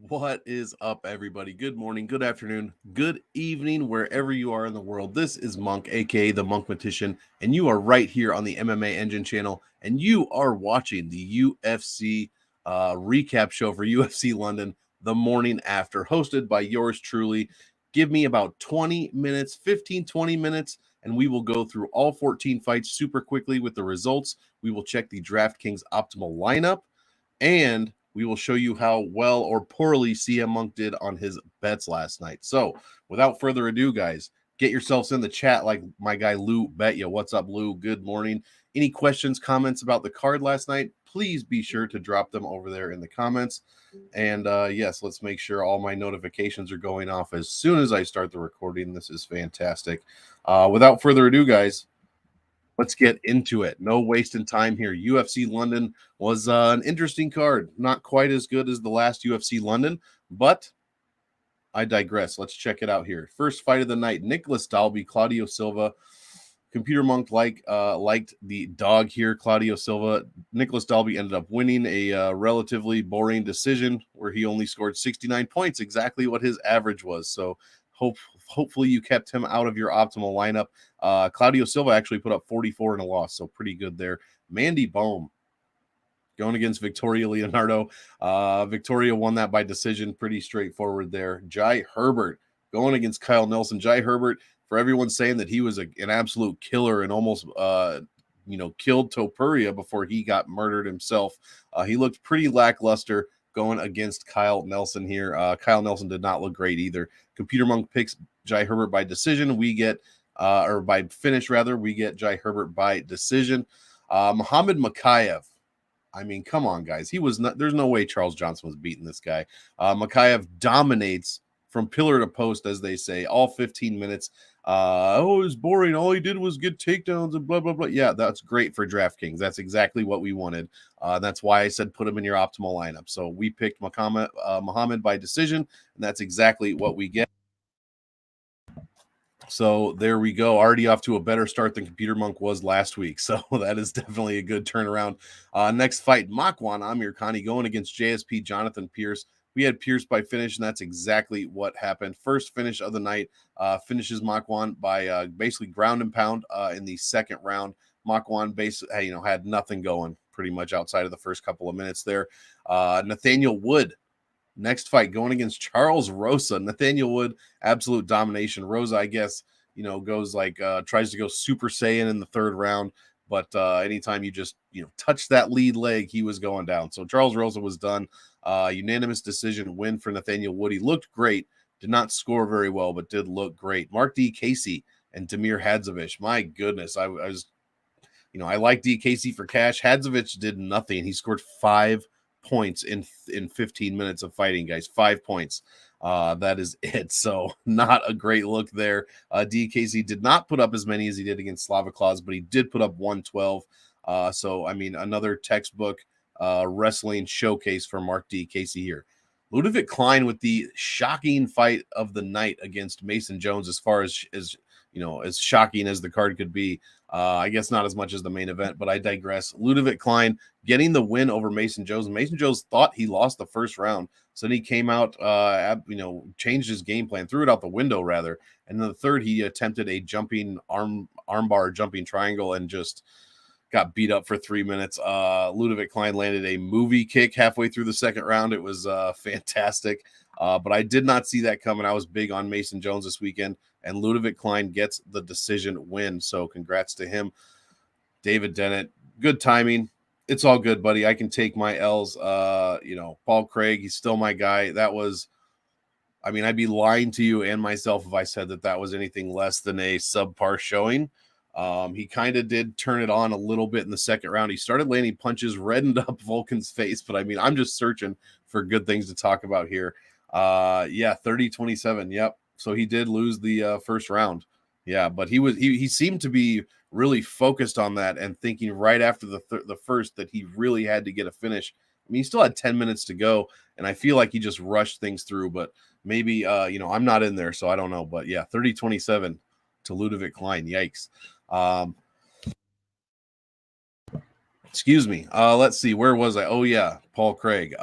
What is up, everybody? Good morning, good afternoon, good evening, wherever you are in the world. This is Monk, aka the Monkmatician, and you are right here on the MMA Engine channel, and you are watching the UFC recap show for UFC London the morning after, hosted by yours truly. Give me about 20 minutes, 15, 20 minutes, and we will go through all 14 fights super quickly with the results. We will check the DraftKings optimal lineup, and we will show you how well or poorly CM Monk did on his bets last night. So, without further ado, guys, get yourselves in the chat like my guy Lou bet you. What's up, Lou? Good morning. Any questions, comments about the card last night? Please be sure to drop them over there in the comments. And yes, let's make sure all my notifications are going off as soon as I start the recording. This is fantastic. Without further ado, guys, let's get into it. No wasting time here. UFC London was an interesting card. Not quite as good as the last UFC London, but I digress. Let's check it out here. First fight of the night: Nicholas Dalby, Claudio Silva. Computer Monk liked the dog here, Claudio Silva. Nicholas Dalby ended up winning a relatively boring decision where he only scored 69 points, exactly what his average was. So hopefully you kept him out of your optimal lineup. Claudio Silva actually put up 44 in a loss, so pretty good there. Mandy Bohm going against Victoria Leonardo. Victoria won that by decision, pretty straightforward there. Jai Herbert going against Kyle Nelson. Jai Herbert, for everyone saying that he was an absolute killer and almost killed Topuria before he got murdered himself. He looked pretty lackluster going against Kyle Nelson here. Kyle Nelson did not look great either. Computer Monk picks Jai Herbert by decision. We get or by finish rather. We get Jai Herbert by decision. Muhammad Makayev. I mean, come on, guys. He was not. There's no way Charles Johnson was beating this guy. Makayev dominates from pillar to post, as they say, all 15 minutes. It was boring. All he did was get takedowns and blah blah blah. Yeah, that's great for DraftKings. That's exactly what we wanted. That's why I said put him in your optimal lineup. So we picked Muhammad by decision, and that's exactly what we get. So there we go. Already off to a better start than Computer Monk was last week. So that is definitely a good turnaround. Next fight, Makwan Amir Khani going against JSP Jonathan Pierce. We had Pierce by finish, and that's exactly what happened. First finish of the night, finishes Makwan by basically ground and pound in the second round. Makwan basically, had nothing going pretty much outside of the first couple of minutes there. Nathaniel Wood. Next fight going against Charles Rosa. Nathaniel Wood, absolute domination. Rosa, I guess, goes like tries to go Super Saiyan in the third round, but anytime you just touch that lead leg, he was going down. So Charles Rosa was done. Unanimous decision win for Nathaniel Wood. He looked great, did not score very well, but did look great. Mark D. Casey and Damir Hadzovich. My goodness, I was, I like D. Casey for cash. Hadzovich did nothing. He scored 5 points in 15 minutes of fighting, guys. 5 points. That is it. So not a great look there. DKC did not put up as many as he did against Slava Claus, but he did put up 112. So I mean, another textbook wrestling showcase for Mark D. Casey here. Ludovic Klein with the shocking fight of the night against Mason Jones, as far as as shocking as the card could be. I guess not as much as the main event, but I digress. Ludovic Klein getting the win over Mason Jones. Mason Jones thought he lost the first round, so then he came out, changed his game plan, threw it out the window rather. And in the third, he attempted a jumping armbar, jumping triangle, and just got beat up for 3 minutes. Ludovic Klein landed a movie kick halfway through the second round. It was fantastic. But I did not see that coming. I was big on Mason Jones this weekend, and Ludovic Klein gets the decision win. So congrats to him. David Dennett, good timing. It's all good, buddy. I can take my L's. Paul Craig, he's still my guy. I'd be lying to you and myself if I said that was anything less than a subpar showing. He kind of did turn it on a little bit in the second round. He started landing punches, reddened up Vulcan's face, but I'm just searching for good things to talk about here. 30-27. Yep. So he did lose the first round. Yeah, but he seemed to be really focused on that and thinking right after the first that he really had to get a finish. I mean, he still had 10 minutes to go, and I feel like he just rushed things through, but maybe I'm not in there, so I don't know. But yeah, 30-27 to Ludovic Klein. Yikes. Excuse me. Let's see. Where was I? Oh yeah, Paul Craig.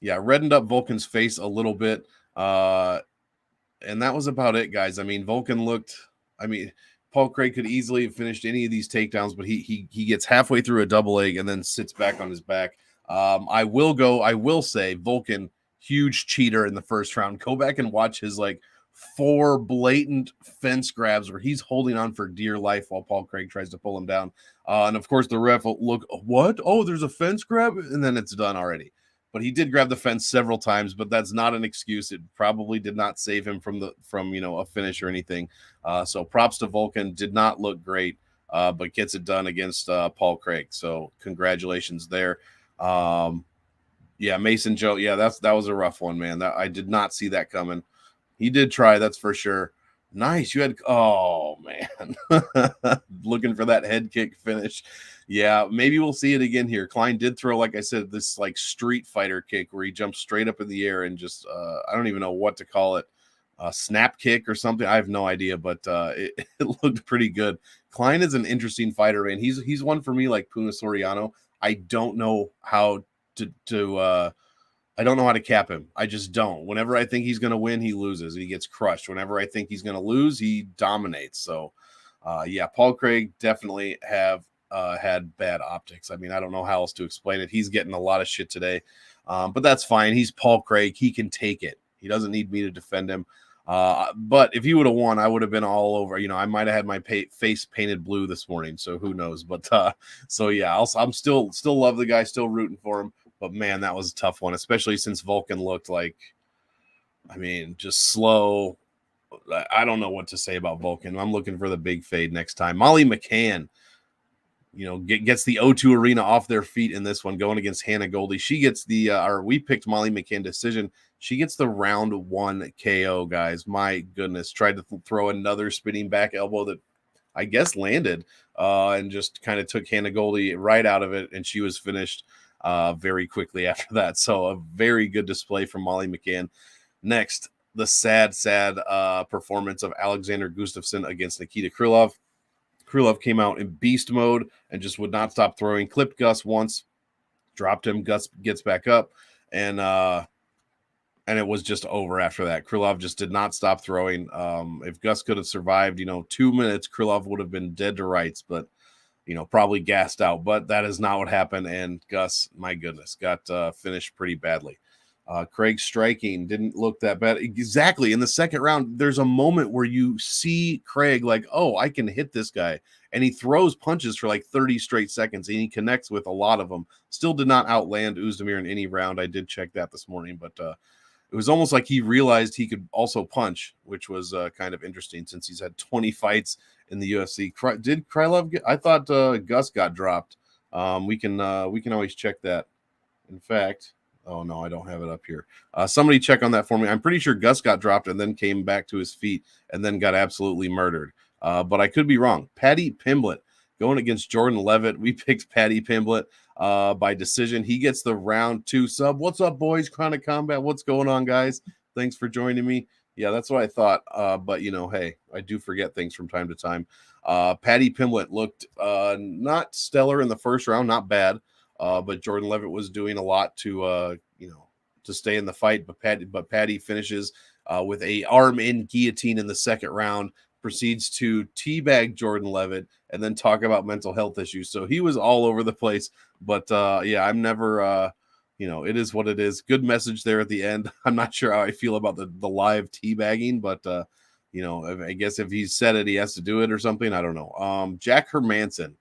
Yeah, reddened up Vulcan's face a little bit. And that was about it, guys. I mean, Vulcan looked, I mean, Paul Craig could easily have finished any of these takedowns, but he gets halfway through a double leg and then sits back on his back. I will say Vulcan, huge cheater in the first round. Go back and watch his like 4 blatant fence grabs where he's holding on for dear life while Paul Craig tries to pull him down. And of course the ref will look, what? Oh, there's a fence grab, and then it's done already. But he did grab the fence several times, but that's not an excuse. It probably did not save him from a finish or anything. So props to Vulcan. Did not look great, but gets it done against Paul Craig. So congratulations there. Yeah, Mason Joe. Yeah, that was a rough one, man. That I did not see that coming. He did try, that's for sure. Nice. You had, oh man, looking for that head kick finish. Yeah, maybe we'll see it again here. Klein did throw, like I said, this like street fighter kick where he jumped straight up in the air and just, I don't even know what to call it, a snap kick or something. I have no idea, but it looked pretty good. Klein is an interesting fighter, man. He's one for me like Puna Soriano. I don't know how to I don't know how to cap him. I just don't. Whenever I think he's going to win, he loses. He gets crushed. Whenever I think he's going to lose, he dominates. So, yeah, Paul Craig definitely have had bad optics. I mean, I don't know how else to explain it. He's getting a lot of shit today, but that's fine. He's Paul Craig. He can take it. He doesn't need me to defend him. But if he would have won, I would have been all over. You know, I might have had my face painted blue this morning. So who knows? But so yeah, I'm still love the guy, still rooting for him. But man, that was a tough one, especially since Vulcan looked like, I mean, just slow. I don't know what to say about Vulcan. I'm looking for the big fade next time. Molly McCann, you know, gets the O2 Arena off their feet in this one, going against Hannah Goldie. She gets the, or we picked Molly McCann decision. She gets the round 1 KO, guys. My goodness. Tried to throw another spinning back elbow that I guess landed and just kind of took Hannah Goldie right out of it, and she was finished very quickly after that. So a very good display from Molly McCann. Next, the sad performance of Alexander Gustafsson against Nikita Krillov. Krulov came out in beast mode and just would not stop throwing. Clipped Gus once, dropped him. Gus gets back up, and it was just over after that. Krulov just did not stop throwing. If Gus could have survived, 2 minutes, Krulov would have been dead to rights, but probably gassed out. But that is not what happened, and Gus, my goodness, got finished pretty badly. Craig striking didn't look that bad. Exactly. In the second round, there's a moment where you see Craig like, oh, I can hit this guy. And he throws punches for like 30 straight seconds, and he connects with a lot of them. Still did not outland Uzdemir in any round. I did check that this morning, but it was almost like he realized he could also punch, which was kind of interesting since he's had 20 fights in the UFC. Did Krylov get? I thought Gus got dropped. We can always check that. In fact, oh no, I don't have it up here. Somebody check on that for me. I'm pretty sure Gus got dropped and then came back to his feet and then got absolutely murdered. But I could be wrong. Paddy Pimblett going against Jordan Levitt. We picked Paddy Pimblett by decision. He gets the round 2 sub. What's up, boys? Chronic Combat. What's going on, guys? Thanks for joining me. Yeah, that's what I thought. But hey, I do forget things from time to time. Paddy Pimblett looked not stellar in the first round, not bad. But Jordan Levitt was doing a lot to stay in the fight. But Paddy finishes with a arm in guillotine in the second round, proceeds to teabag Jordan Levitt and then talk about mental health issues. So he was all over the place. But yeah, I'm never, it is what it is. Good message there at the end. I'm not sure how I feel about the live teabagging, but I guess if he said it, he has to do it or something. I don't know. Jack Hermansen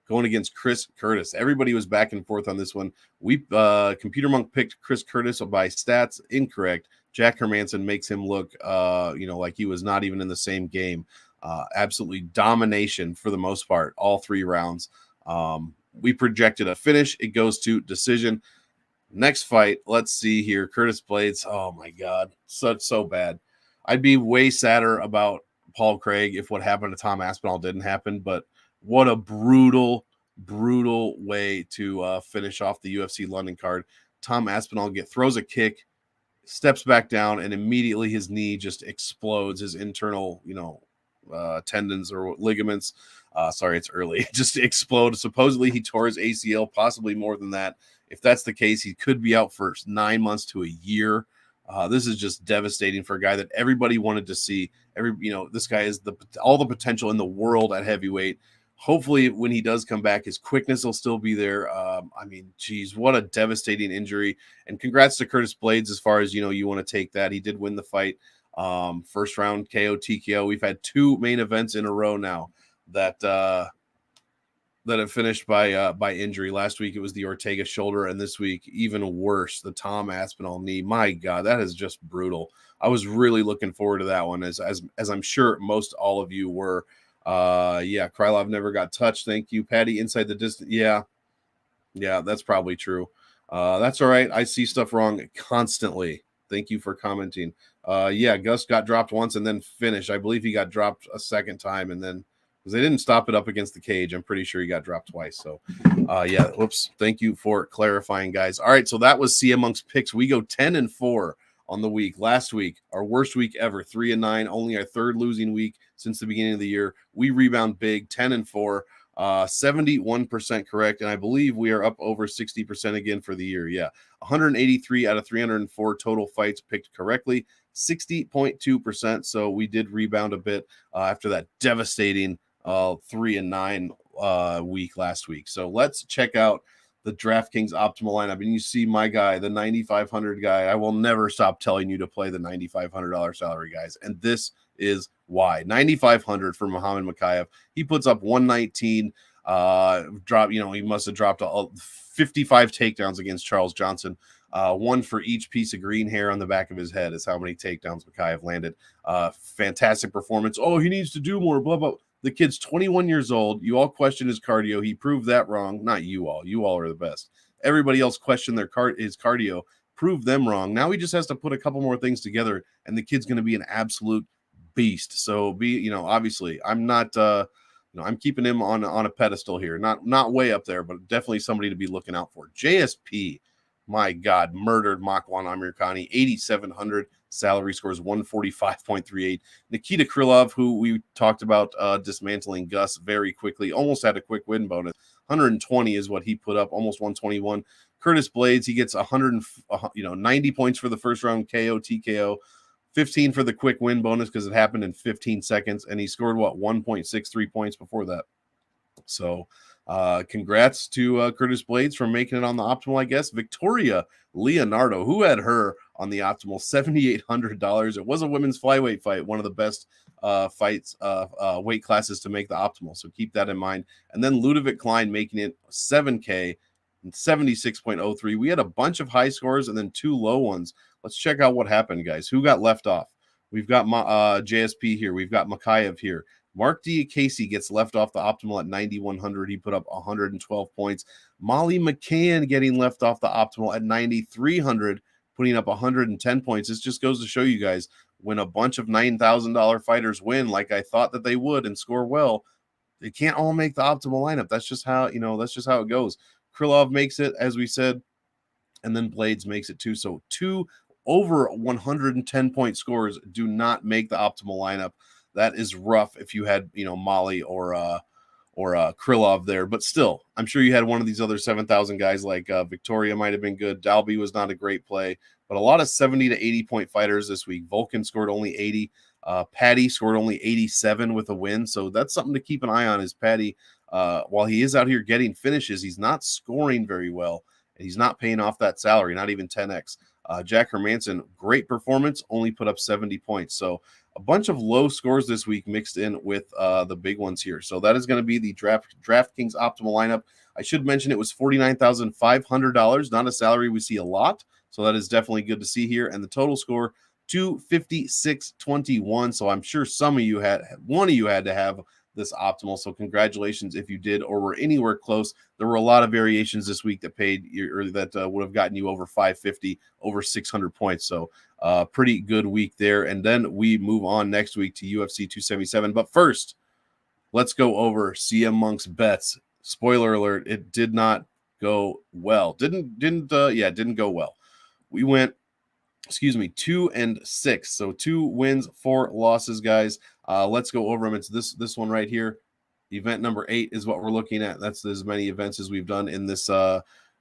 going against Chris Curtis. Everybody was back and forth on this one. We Computer Monk picked Chris Curtis by stats incorrect. Jack Hermansen makes him look like he was not even in the same game. Absolutely domination for the most part, all 3 rounds. We projected a finish. It goes to decision. Next fight, let's see here. Curtis Blades. Oh my God, so bad. I'd be way sadder about Paul Craig if what happened to Tom Aspinall didn't happen, but what a brutal way to finish off the UFC London card. Tom Aspinall throws a kick, steps back down, and immediately his knee just explodes. His internal, tendons or ligaments. Sorry, it's early. Just explode. Supposedly he tore his ACL, possibly more than that. If that's the case, he could be out for 9 months to a year. This is just devastating for a guy that everybody wanted to see. This guy has all the potential in the world at heavyweight. Hopefully, when he does come back, his quickness will still be there. Geez, what a devastating injury. And congrats to Curtis Blades as far as, you want to take that. He did win the fight. First round KO, TKO. We've had 2 main events in a row now that have finished by injury. Last week, it was the Ortega shoulder, and this week, even worse, the Tom Aspinall knee. My God, that is just brutal. I was really looking forward to that one, as I'm sure most all of you were. Krylov never got touched. Thank you, Patty. Inside the distance. Yeah, that's probably true. That's all right. I see stuff wrong constantly. Thank you for commenting. Gus got dropped once and then finished. I believe he got dropped a second time, and then because they didn't stop it up against the cage, I'm pretty sure he got dropped twice. So, whoops. Thank you for clarifying, guys. All right, so that was CM Monk's picks. We go 10-4 on the week. Last week, our worst week ever, 3-9, only our 3rd losing week since the beginning of the year. We rebound big, 10-4, 71% correct, and I believe we are up over 60% again for the year. 183 out of 304 total fights picked correctly, 60.2%. So we did rebound a bit after that devastating 3-9 week last week. So let's check out the DraftKings optimal lineup. And you see my guy, the 9,500 guy. I will never stop telling you to play the $9,500 salary, guys. And this is why. 9,500 for Muhammad Mokaev. He puts up 119. He must have dropped 55 takedowns against Charles Johnson. 1 for each piece of green hair on the back of his head is how many takedowns Mokaev landed. Fantastic performance. Oh, he needs to do more, blah, blah. The kid's 21 years old. You all question his cardio. He proved that wrong. Not you all. You all are the best. Everybody else questioned his cardio. Proved them wrong. Now he just has to put a couple more things together, and the kid's going to be an absolute beast. So obviously, I'm not. I'm keeping him on a pedestal here. Not way up there, but definitely somebody to be looking out for. JSP, my God, murdered Makwan Amirkhani, 8,700. Salary scores 145.38. Nikita Krillov, who we talked about dismantling Gus very quickly, almost had a quick win bonus. 120 is what he put up, almost 121. Curtis Blades, he gets 90 points for the first round KO, TKO, 15 for the quick win bonus because it happened in 15 seconds, and he scored 1.63 points before that. So congrats to Curtis Blades for making it on the optimal, I guess. Victoria Leonardo, who had her on the optimal, $7,800. It was a women's flyweight fight, one of the best weight classes to make the optimal. So keep that in mind. And then Ludovic Klein making it $7K, 76.03. We had a bunch of high scores and then 2 low ones. Let's check out what happened, guys. Who got left off? We've got JSP here. We've got Mokaev here. Mark Diakase gets left off the optimal at 9,100. He put up 112 points. Molly McCann getting left off the optimal at 9,300, putting up 110 points. This just goes to show you guys, when a bunch of $9,000 fighters win, like I thought that they would, and score well, they can't all make the optimal lineup. That's just how it goes. Krillov makes it, as we said, and then Blades makes it too. So 2 over 110 point scores do not make the optimal lineup. That is rough if you had, Molly or Krillov there. But still, I'm sure you had one of these other 7,000 guys like Victoria might have been good. Dalby was not a great play. But a lot of 70 to 80 point fighters this week. Vulcan scored only 80. Patty scored only 87 with a win. So that's something to keep an eye on, is Patty. While he is out here getting finishes, he's not scoring very well. And he's not paying off that salary, not even 10x. Jack Hermansen, great performance, only put up 70 points. So a bunch of low scores this week mixed in with the big ones here. So that is going to be the DraftKings optimal lineup. I should mention it was $49,500, not a salary we see a lot. So that is definitely good to see here. And the total score, 256.21. So I'm sure one of you had to have this optimal. So congratulations if you did or were anywhere close. There were a lot of variations this week that paid or that would have gotten you over 550, over 600 points. So pretty good week there. And then we move on next week to UFC 277. But first, let's go over CM Monk's bets. Spoiler alert, it did not go well. Didn't go well. We went 2-6. So 2 wins, 4 losses, guys. Let's go over them. It's this one right here. Event number 8 is what we're looking at. That's as many events as we've done in this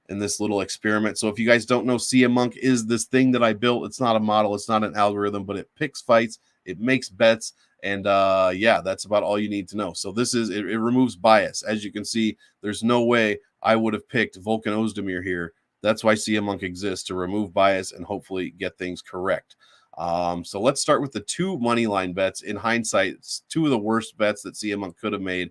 in this little experiment. So if you guys don't know, CM Monk is this thing that I built. It's not a model, it's not an algorithm, but it picks fights, it makes bets, and yeah, that's about all you need to know. So this is it removes bias. As you can see, there's no way I would have picked Volkan Ozdemir here. That's why CM Monk exists, to remove bias and hopefully get things correct. So let's start with the two money line bets. In hindsight, it's two of the worst bets that CM Monk could have made.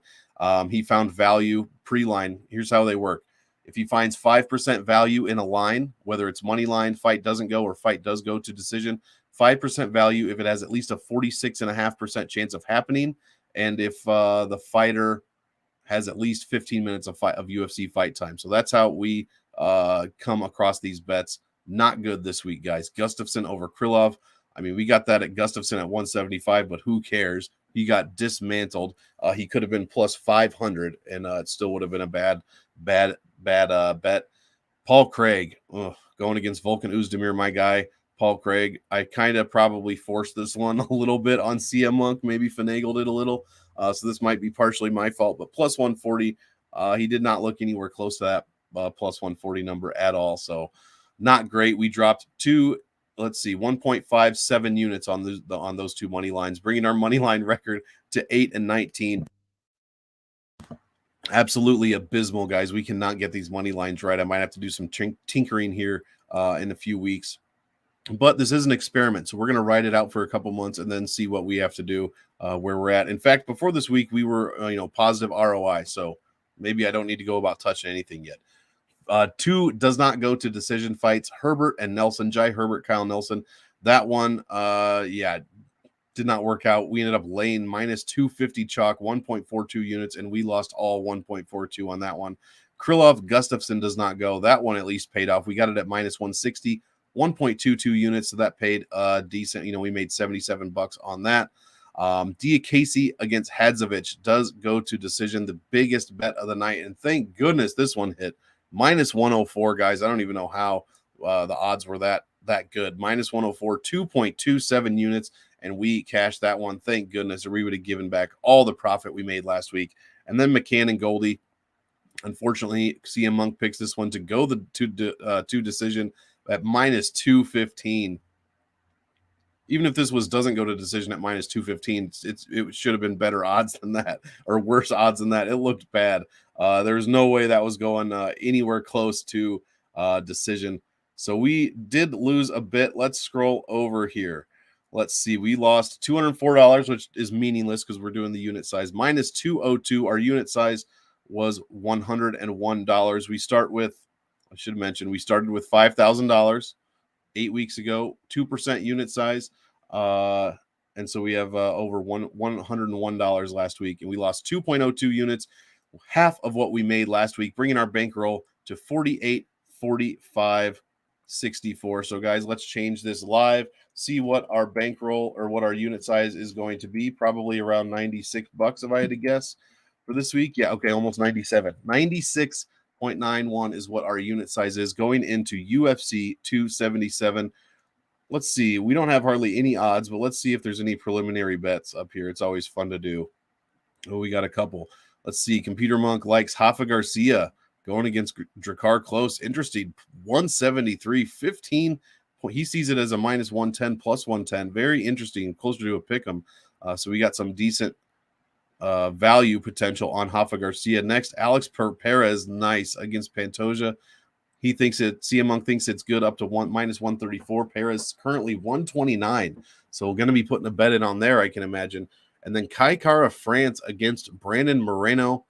He found value pre-line. Here's how they work. If he finds 5% value in a line, whether it's money line, fight doesn't go, or fight does go to decision, 5% value if it has at least a 46.5% chance of happening, and if the fighter has at least 15 minutes of UFC fight time. So that's how we come across these bets. Not good this week, guys. Gustafsson over Krillov. I mean, we got that at Gustafsson at 175, but who cares? He got dismantled. He could have been plus 500, and it still would have been a bad bet. Paul Craig going against Volkan Ozdemir, my guy. Paul Craig. I kind of probably forced this one a little bit on CM Monk, maybe finagled it a little. So this might be partially my fault, but plus 140. He did not look anywhere close to that plus 140 number at all. So not great. We dropped 1.57 units on those two money lines, bringing our money line record to 8-19. Absolutely abysmal, guys. We cannot get these money lines right. I might have to do some tinkering here in a few weeks. But this is an experiment, so we're going to write it out for a couple months and then see what we have to do, where we're at. In fact, before this week, we were positive ROI, so maybe I don't need to go about touching anything yet. 2 does not go to decision fights. Herbert and Nelson, Jai Herbert, Kyle Nelson. That one, did not work out. We ended up laying minus 250 chalk, 1.42 units, and we lost all 1.42 on that one. Krillov, Gustafsson does not go. That one at least paid off. We got it at minus 160, 1.22 units, so that paid decent. We made $77 on that. Casey against Hadzovich does go to decision, the biggest bet of the night, and thank goodness this one hit. Minus 104, guys. I don't even know how the odds were that good. Minus 104, 2.27 units, and we cashed that one. Thank goodness, or we would have given back all the profit we made last week. And then McCann and Goldie. Unfortunately, CM Monk picks this one to go to decision at minus 215. Even if this doesn't go to decision at minus 215, it should have been better odds than that, or worse odds than that. It looked bad. There's no way that was going anywhere close to decision. So we did lose a bit. Let's scroll over here. Let's see. We lost $204, which is meaningless because we're doing the unit size. Minus 202. Our unit size was $101. We start with, I should mention, we started with $5,000 8 weeks ago, 2% unit size. And so we have over $101 last week, and we lost 2.02 units, half of what we made last week, bringing our bankroll to 48.45.64. So guys, let's change this live, see what our bankroll or what our unit size is going to be. Probably around $96 if I had to guess for this week. Yeah, okay, almost 97. 96.91 is what our unit size is going into UFC 277. Let's see. We don't have hardly any odds, but let's see if there's any preliminary bets up here. It's always fun to do. Oh, we got a couple. Let's see. Computer Monk likes Rafa Garcia going against Drakkar Close. Interesting. 173, 15. He sees it as a minus 110, plus 110. Very interesting. Closer to a pick'em. So we got some decent value potential on Rafa Garcia. Next, Alex Perez, nice, against Pantoja. He thinks CM Monk thinks it's good up to minus 134. Perez currently 129. So we're going to be putting a bet in on there, I can imagine. And then Kai Kara France against Brandon Moreno.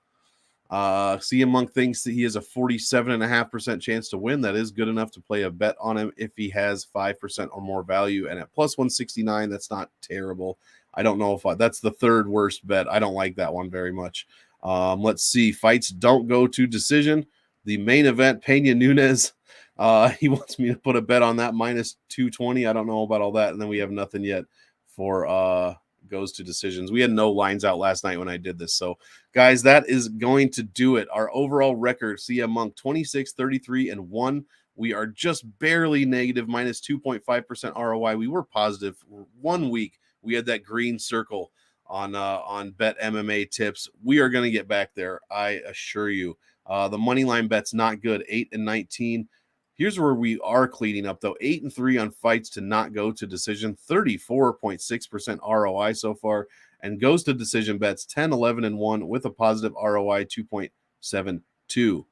CM Monk thinks that he has a 47.5% chance to win. That is good enough to play a bet on him if he has 5% or more value. And at plus 169, that's not terrible. I don't know if that's the third worst bet. I don't like that one very much. Let's see. Fights don't go to decision. The main event, Peña Nunes. He wants me to put a bet on that, minus 220. I don't know about all that. And then we have nothing yet for goes to decisions. We had no lines out last night when I did this. So, guys, that is going to do it. Our overall record, CM Monk, 26, 33, and 1. We are just barely negative, minus 2.5% ROI. We were positive 1 week. We had that green circle on Bet MMA Tips. We are going to get back there, I assure you. The money line bet's not good, 8 and 19. Here's where we are cleaning up, though. 8 and 3 on fights to not go to decision, 34.6% ROI so far, and goes to decision bets 10, 11, and 1 with a positive ROI 2.72.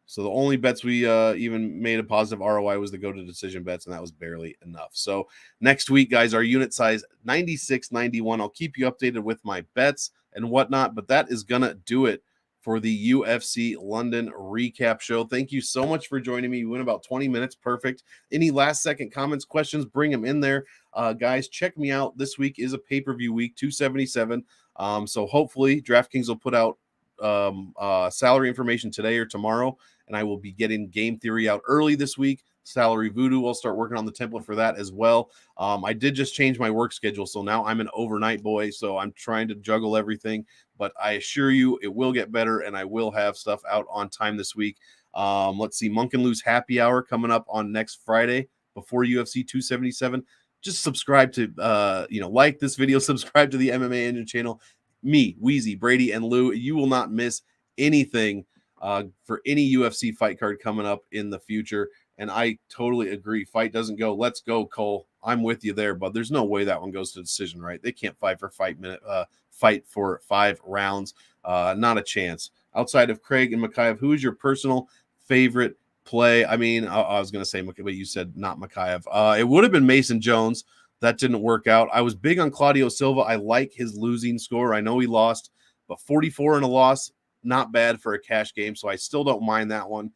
So the only bets we even made a positive ROI was the go to decision bets, and that was barely enough. So next week, guys, our unit size 96, 91. I'll keep you updated with my bets and whatnot, but that is going to do it for the UFC London recap show. Thank you so much for joining me. We went about 20 minutes. Perfect. Any last second comments, questions, bring them in there. Guys, check me out. This week is a pay-per-view week, 277. So hopefully DraftKings will put out salary information today or tomorrow, and I will be getting game theory out early this week. Salary Voodoo, I'll start working on the template for that as well. I did just change my work schedule, so now I'm an overnight boy, so I'm trying to juggle everything, but I assure you it will get better, and I will have stuff out on time this week. Let's see, Monk and Lou's Happy Hour coming up on next Friday before UFC 277. Just subscribe to, like this video, subscribe to the MMA Engine channel. Me, Wheezy, Brady, and Lou, you will not miss anything for any UFC fight card coming up in the future. And I totally agree. Fight doesn't go. Let's go, Cole. I'm with you there, but there's no way that one goes to decision, right? They can't fight for fight for 5 rounds. Not a chance. Outside of Craig and Mikhaev, who is your personal favorite play? I mean, I was going to say, but you said not Mikhaev. It would have been Mason Jones. That didn't work out. I was big on Claudio Silva. I like his losing score. I know he lost, but 44 in a loss, not bad for a cash game, so I still don't mind that one.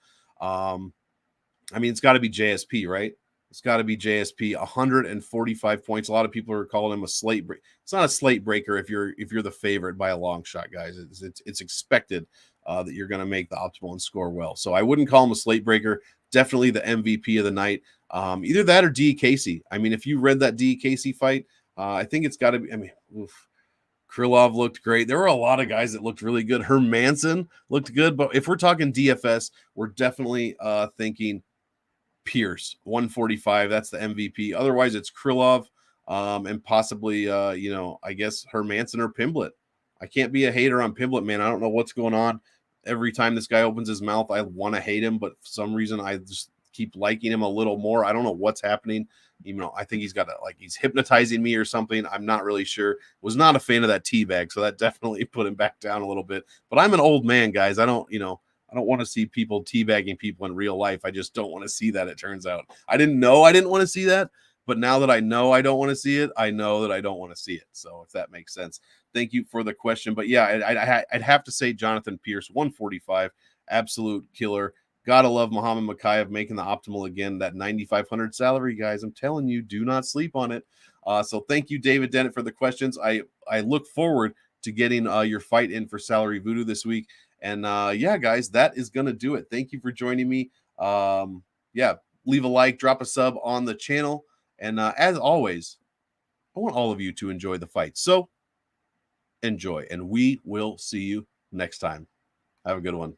I mean, it's got to be JSP, right? It's got to be JSP. 145 points. A lot of people are calling him a slate break. It's not a slate breaker if you're the favorite by a long shot, guys. It's expected that you're going to make the optimal and score well. So I wouldn't call him a slate breaker. Definitely the MVP of the night. Either that or D. Casey. I mean, if you read that D. Casey fight, I think it's got to be. I mean, Krillov looked great. There were a lot of guys that looked really good. Hermansen looked good, but if we're talking DFS, we're definitely thinking Pierce, 145. That's the MVP. Otherwise, it's Krillov and possibly, I guess Hermansen or Pimblett. I can't be a hater on Pimblett, man. I don't know what's going on. Every time this guy opens his mouth, I want to hate him, but for some reason, I just keep liking him a little more. I don't know what's happening. I think he's got he's hypnotizing me or something. I'm not really sure. Was not a fan of that teabag, so that definitely put him back down a little bit. But I'm an old man, guys. I don't want to see people teabagging people in real life. I just don't want to see that, it turns out. I didn't know I didn't want to see that, but now that I know I don't want to see it, I know that I don't want to see it. So if that makes sense. Thank you for the question. But yeah, I'd have to say Jonathan Pierce, 145, absolute killer. Gotta love Muhammad Mikhaev making the optimal again, that 9,500 salary, guys. I'm telling you, do not sleep on it. So thank you, David Dennett, for the questions. I look forward to getting your fight in for Salary Voodoo this week. And guys, that is going to do it. Thank you for joining me. Leave a like, drop a sub on the channel. And as always, I want all of you to enjoy the fight. So enjoy, and we will see you next time. Have a good one.